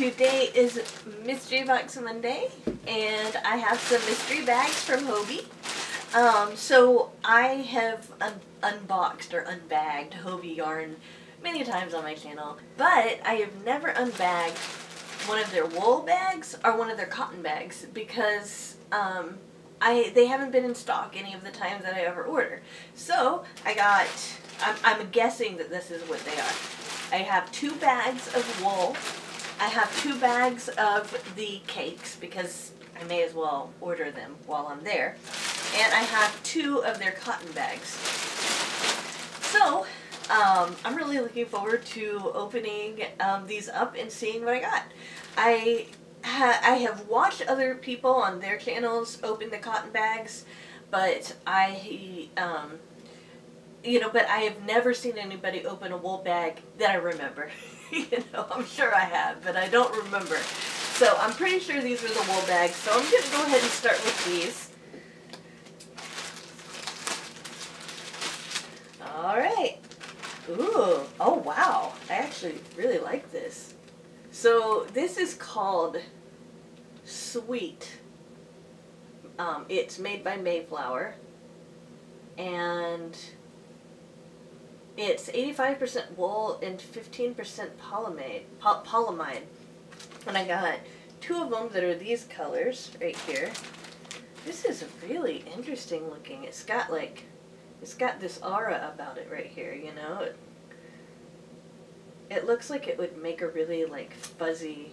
Today is Mystery Box Monday, and I have some mystery bags from Hobbii. So I have unboxed or unbagged Hobbii yarn many times on my channel, but I have never unbagged one of their wool bags or one of their cotton bags because they haven't been in stock any of the times that I ever order. So I'm guessing that this is what they are. I have 2 bags of wool. I have 2 bags of the cakes because I may as well order them while I'm there. And I have 2 of their cotton bags. So, I'm really looking forward to opening these up and seeing what I got. I have watched other people on their channels open the cotton bags, but but I have never seen anybody open a wool bag that I remember. I'm sure I have, but I don't remember. So I'm pretty sure these are the wool bags, so I'm going to go ahead and start with these. Alright. Ooh. Oh, wow. I actually really like this. So this is called Sweet. It's made by Mayflower. And it's 85% wool and 15% polyamide. And I got 2 of them that are these colors right here. This is really interesting looking. It's got this aura about it right here, you know? It looks like it would make a really fuzzy,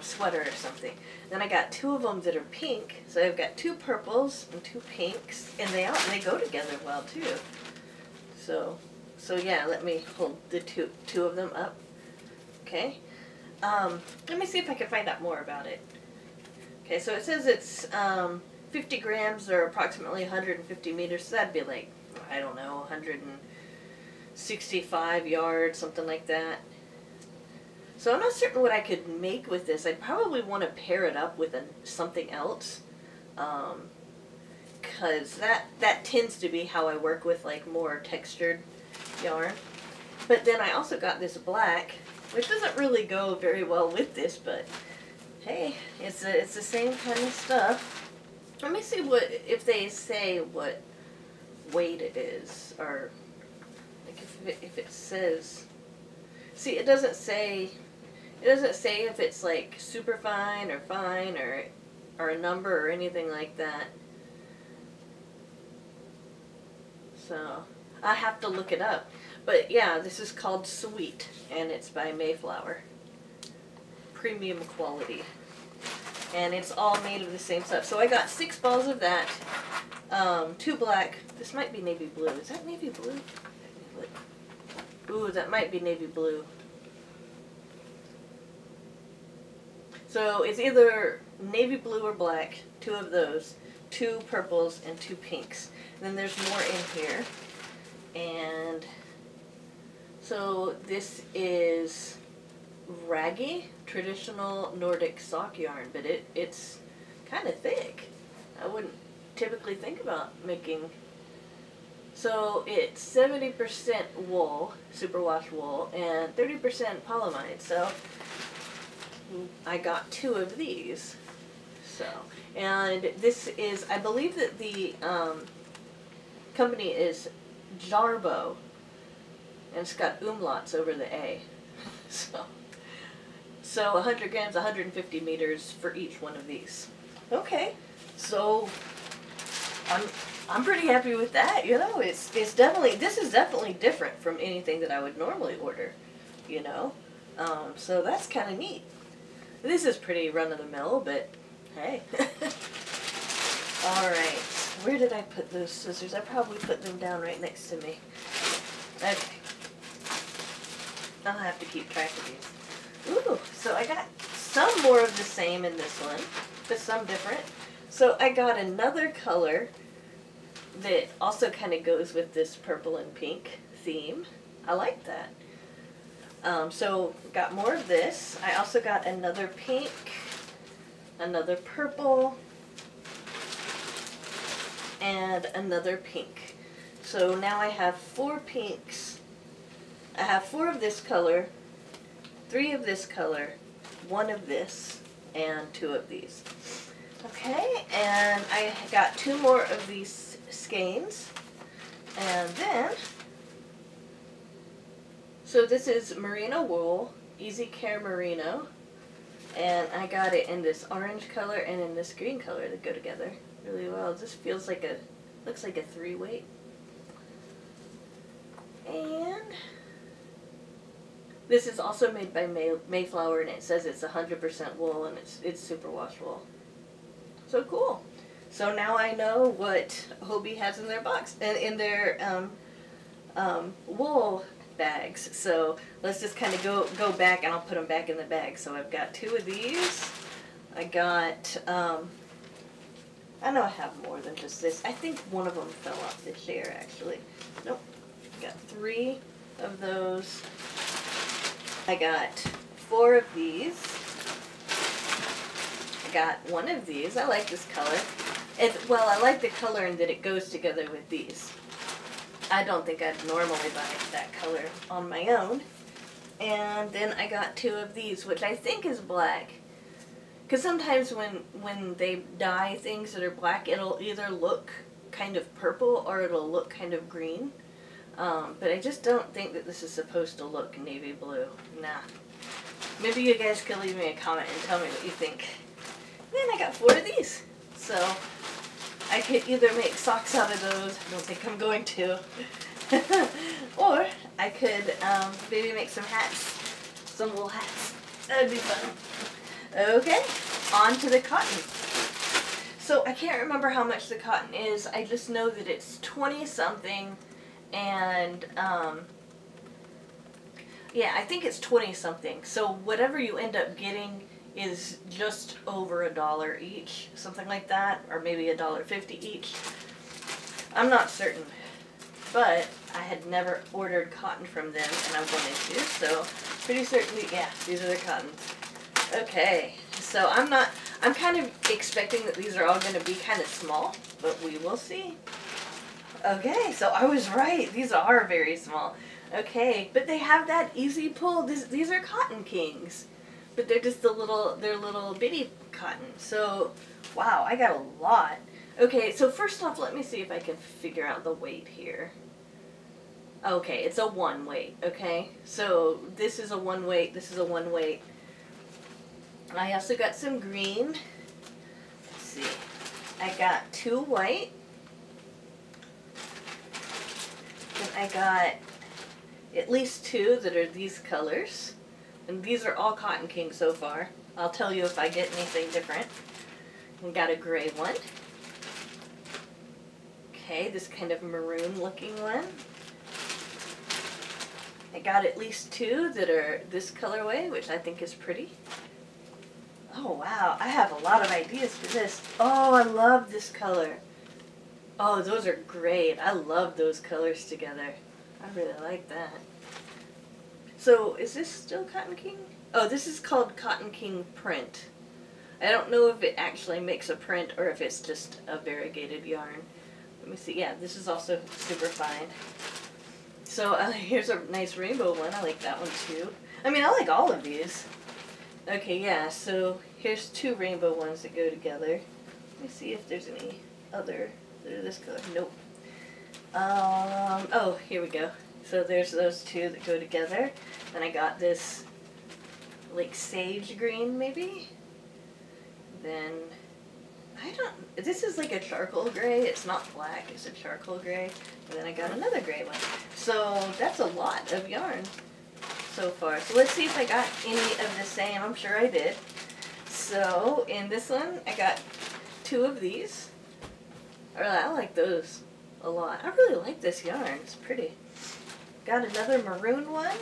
sweater or something. Then I got 2 of them that are pink, so I've got 2 purples and 2 pinks, and they go together well too. So yeah, let me hold the two of them up. Okay. Let me see if I can find out more about it. Okay, so it says it's 50 grams or approximately 150 meters. So that'd be like, I don't know, 165 yards, something like that. So I'm not certain what I could make with this. I'd probably want to pair it up with something else, because that tends to be how I work with more textured yarn. But then I also got this black, which doesn't really go very well with this, but hey, it's the same kind of stuff. Let me see if they say what weight it is, or if it says. See, it doesn't say if it's super fine or a number or anything like that. So I have to look it up. But yeah, this is called Sweet, and it's by Mayflower. Premium quality. And it's all made of the same stuff. So I got 6 balls of that. 2 black. This might be navy blue. Is that navy blue? Ooh, that might be navy blue. So it's either navy blue or black, 2 of those, 2 purples and 2 pinks. And then there's more in here. And so this is raggy, traditional Nordic sock yarn, but it's kind of thick. I wouldn't typically think about making. So it's 70% wool, superwash wool, and 30% polyamide. So I got 2 of these. So, and this is, I believe that the company is Jarbo, and it's got umlauts over the A. So 100 grams, 150 meters for each one of these. Okay, so I'm pretty happy with that. This is definitely different from anything that I would normally order. So that's kind of neat. This is pretty run-of-the-mill, but hey. Alright, where did I put those scissors? I probably put them down right next to me. Okay. I'll have to keep track of these. Ooh, so I got some more of the same in this one, but some different. So I got another color that also kind of goes with this purple and pink theme. I like that. So got more of this. I also got another pink, another purple, and another pink. So now I have 4 pinks I have 4 of this color, 3 of this color, 1 of this, and 2 of these. Okay, and I got 2 more of these skeins. And then, so this is merino wool, Easy Care Merino. And I got it in this orange color and in this green color that go together really well. This feels like a, looks like a 3-weight. And this is also made by Mayflower, and it says it's 100% wool, and it's super wash wool. So cool. So now I know what Hobbii has in their box, and in their wool bags. So let's just kind of go back, and I'll put them back in the bag. So I've got 2 of these. I got, I know I have more than just this. I think one of them fell off this year, actually. Nope. I got 3 of those. I got 4 of these. I got 1 of these. I like this color. Well, I like the color and that it goes together with these. I don't think I'd normally buy that color on my own. And then I got 2 of these, which I think is black. Because sometimes when they dye things that are black, it'll either look kind of purple or it'll look kind of green. But I just don't think that this is supposed to look navy blue. Nah. Maybe you guys could leave me a comment and tell me what you think. Then I got 4 of these. So I could either make socks out of those. I don't think I'm going to. Or I could maybe make some hats. Some wool hats. That would be fun. Okay, on to the cotton. So I can't remember how much the cotton is. I just know that it's 20 something. And yeah, I think it's 20 something. So whatever you end up getting is just over $1 each, something like that, or maybe $1.50 each. I'm not certain, but I had never ordered cotton from them, and I wanted to, so pretty certainly, yeah, these are the cottons. Okay, so I'm kind of expecting that these are all going to be kind of small, but we will see. Okay, so I was right. These are very small. Okay, but they have that easy pull. These are Cotton Kings, but they're just they're little bitty cotton. So, wow, I got a lot. Okay, so first off, let me see if I can figure out the weight here. Okay, it's a 1 weight, okay? So this is a 1 weight, this is a 1 weight. I also got some green. Let's see. I got 2 white. And I got at least 2 that are these colors. And these are all Cotton Kings so far. I'll tell you if I get anything different. We got a gray one. Okay, this kind of maroon looking one. I got at least 2 that are this colorway, which I think is pretty. Oh wow, I have a lot of ideas for this. Oh, I love this color. Oh, those are great. I love those colors together. I really like that. So, is this still Cotton King? Oh, this is called Cotton King Print. I don't know if it actually makes a print or if it's just a variegated yarn. Let me see. Yeah, this is also super fine. So, here's a nice rainbow one. I like that one too. I mean, I like all of these. Okay, yeah, so here's 2 rainbow ones that go together. Let me see if there's any other that are this color. Nope. Oh, here we go. So there's those 2 that go together. Then I got this, like, sage green, maybe? Then, this is like a charcoal gray. It's not black, it's a charcoal gray. And then I got another gray one. So that's a lot of yarn so far. So let's see if I got any of the same. I'm sure I did. So in this one, I got 2 of these. I like those a lot. I really like this yarn. It's pretty. Got another maroon one.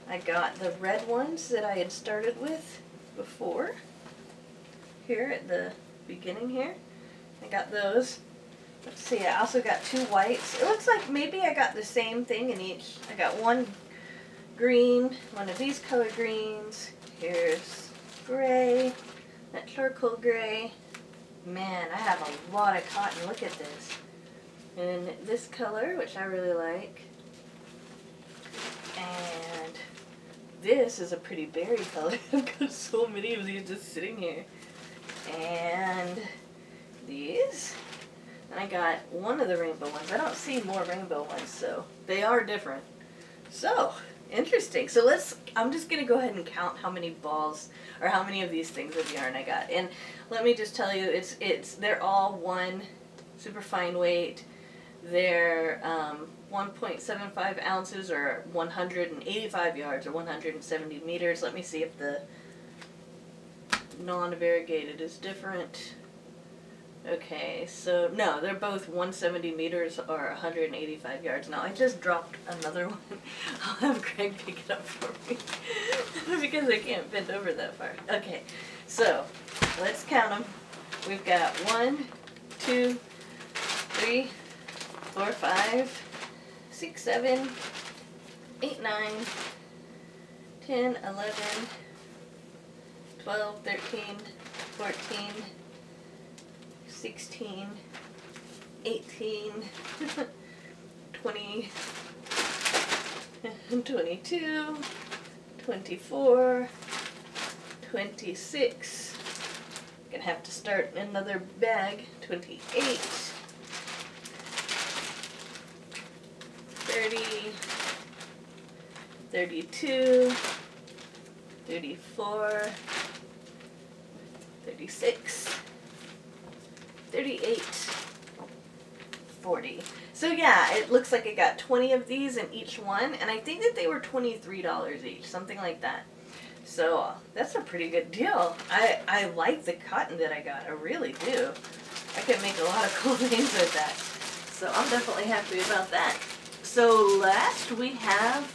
I got the red ones that I had started with before. Here at the beginning here. I got those. Let's see, I also got 2 whites. It looks like maybe I got the same thing in each. I got 1 green, 1 of these color greens. Here's gray, that charcoal gray. Man, I have a lot of cotton. Look at this. And this color, which I really like. this is a pretty berry color. I've got so many of these just sitting here. And these. And I got one of the rainbow ones. I don't see more rainbow ones, so they are different. So, interesting. So I'm just going to go ahead and count how many balls, or how many of these things of yarn I got. And let me just tell you, they're all one super fine weight. They're 1.75 ounces, or 185 yards, or 170 meters. Let me see if the non-variegated is different. Okay, so no, they're both 170 meters or 185 yards. Now, I just dropped another one. I'll have Greg pick it up for me because I can't bend over that far. Okay, so let's count them. We've got 1, 2, 3, 4, 5, 6, 7, 8, 9, 10, 11, 12, 13, 14, 16, 18, 20, 22, 24, 26. Gonna have to start another bag. 28, 30, 32, 34, 36, 38, 40. So yeah, it looks like I got 20 of these in each one, and I think that they were $23 each, something like that. So that's a pretty good deal. I like the cotton that I got, I really do. I could make a lot of cool things with that. So I'm definitely happy about that. So last we have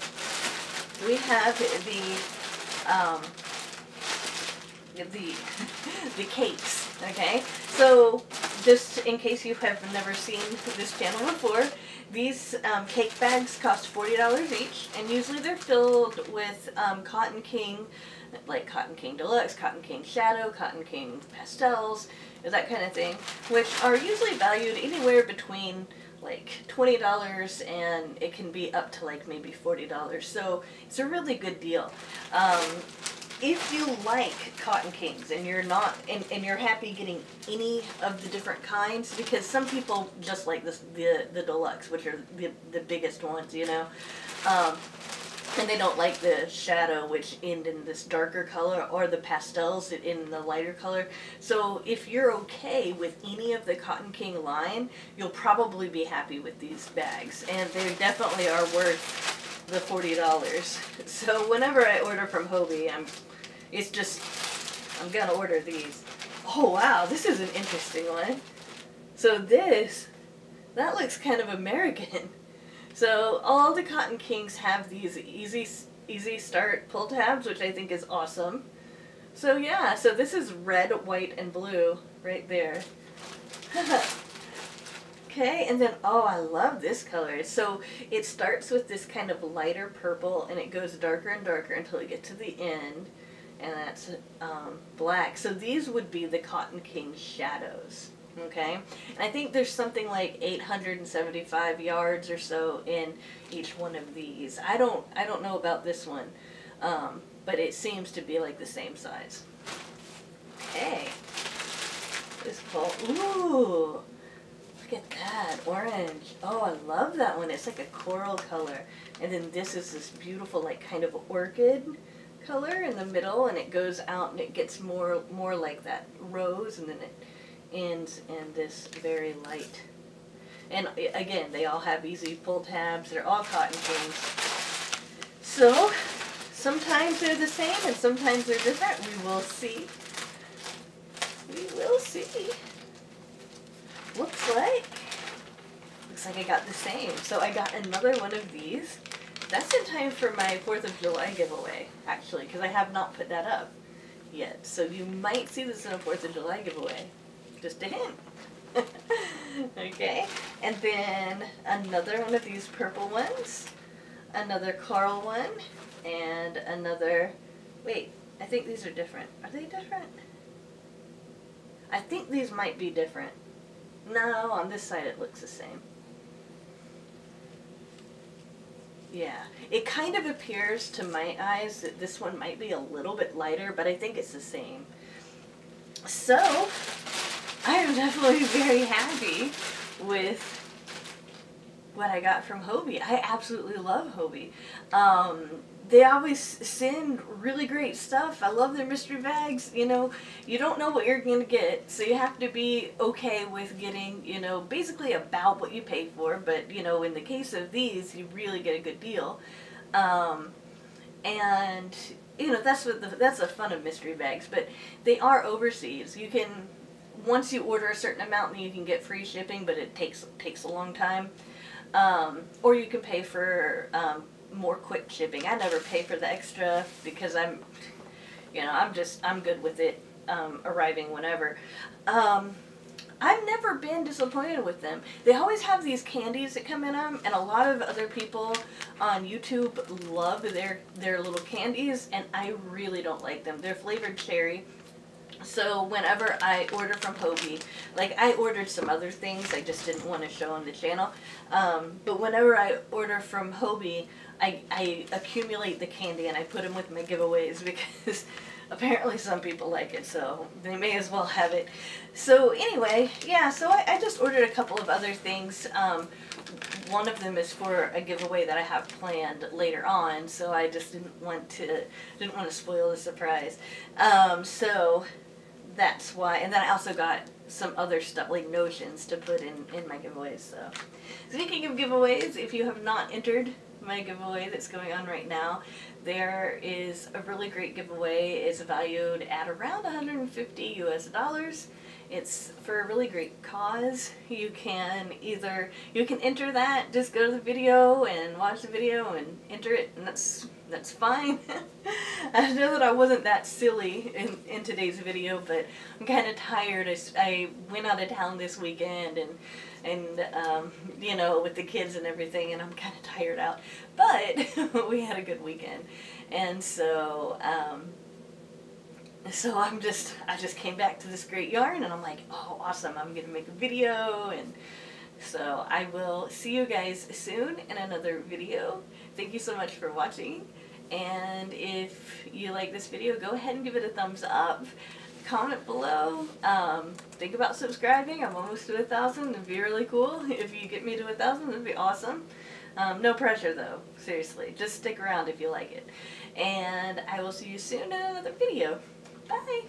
the cakes, okay? So just in case you have never seen this channel before, these cake bags cost $40 each, and usually they're filled with Cotton King, like Cotton King Deluxe, Cotton King Shadow, Cotton King Pastels, that kind of thing, which are usually valued anywhere between like $20 and it can be up to like maybe $40. So it's a really good deal. If you like Cotton Kings and you're not, and you're happy getting any of the different kinds, because some people just like this, the deluxe, which are the biggest ones, you know, and they don't like the shadow, which end in this darker color, or the pastels in the lighter color. So if you're okay with any of the Cotton King line, you'll probably be happy with these bags, and they definitely are worth the $40. So whenever I order from Hobbii, I'm gonna order these. Oh wow, this is an interesting one. So that looks kind of American. So all the Cotton Kings have these easy start pull tabs, which I think is awesome. So yeah, so this is red, white, and blue right there. Okay, and then, oh, I love this color. So it starts with this kind of lighter purple, and it goes darker and darker until it gets to the end, and that's black. So these would be the Cotton King Shadows, okay? And I think there's something like 875 yards or so in each one of these. I don't know about this one, but it seems to be like the same size. Okay, this is cool. Ooh. Look at that, orange. Oh, I love that one. It's like a coral color. And then this is this beautiful, like, kind of orchid color in the middle, and it goes out and it gets more like that rose, and then it ends in this very light. And again, they all have easy pull tabs. They're all Cotton Kings. So, sometimes they're the same and sometimes they're different. We will see. We will see. Looks like I got the same. So I got another one of these. That's in time for my 4th of July giveaway, actually, because I have not put that up yet. So you might see this in a 4th of July giveaway. Just a hint. Okay. And then another one of these purple ones. Another coral one. And another... Wait, I think these are different. Are they different? I think these might be different. No, on this side it looks the same. Yeah, it kind of appears to my eyes that this one might be a little bit lighter, but I think it's the same. So, I am definitely very happy with what I got from Hobbii. I absolutely love Hobbii. They always send really great stuff. I love their mystery bags. You know, you don't know what you're going to get, so you have to be okay with getting, you know, basically about what you pay for. But, you know, in the case of these, you really get a good deal. And, you know, that's the fun of mystery bags. But they are overseas. You can, once you order a certain amount, then you can get free shipping, but it takes a long time. Or you can pay for more quick shipping. I never pay for the extra because I'm good with it arriving whenever. I've never been disappointed with them. They always have these candies that come in them, and a lot of other people on YouTube love their little candies, and I really don't like them. They're flavored cherry. So whenever I order from Hobbii, like I ordered some other things I just didn't want to show on the channel, but whenever I order from Hobbii, I accumulate the candy and I put them with my giveaways because apparently some people like it, so they may as well have it. So anyway, yeah, so I just ordered a couple of other things. One of them is for a giveaway that I have planned later on, so I just didn't want to spoil the surprise. So that's why. And then I also got some other stuff like notions to put in my giveaways. So speaking of giveaways, if you have not entered my giveaway that's going on right now, there is a really great giveaway. It's valued at around 150 US dollars. It's for a really great cause. You can enter that, just go to the video and watch the video and enter it, and that's fine. I know that I wasn't that silly in today's video, but I'm kind of tired. I went out of town this weekend and you know, with the kids and everything, and I'm kind of tired out. But we had a good weekend, and so I just came back to this great yarn, and I'm like, oh, awesome, I'm gonna make a video. And so I will see you guys soon in another video. Thank you so much for watching, and if you like this video, go ahead and give it a thumbs up. Comment below. Think about subscribing. I'm almost to 1,000. It'd be really cool if you get me to 1,000. That'd be awesome. No pressure though, seriously. Just stick around if you like it. And I will see you soon in another video. Bye!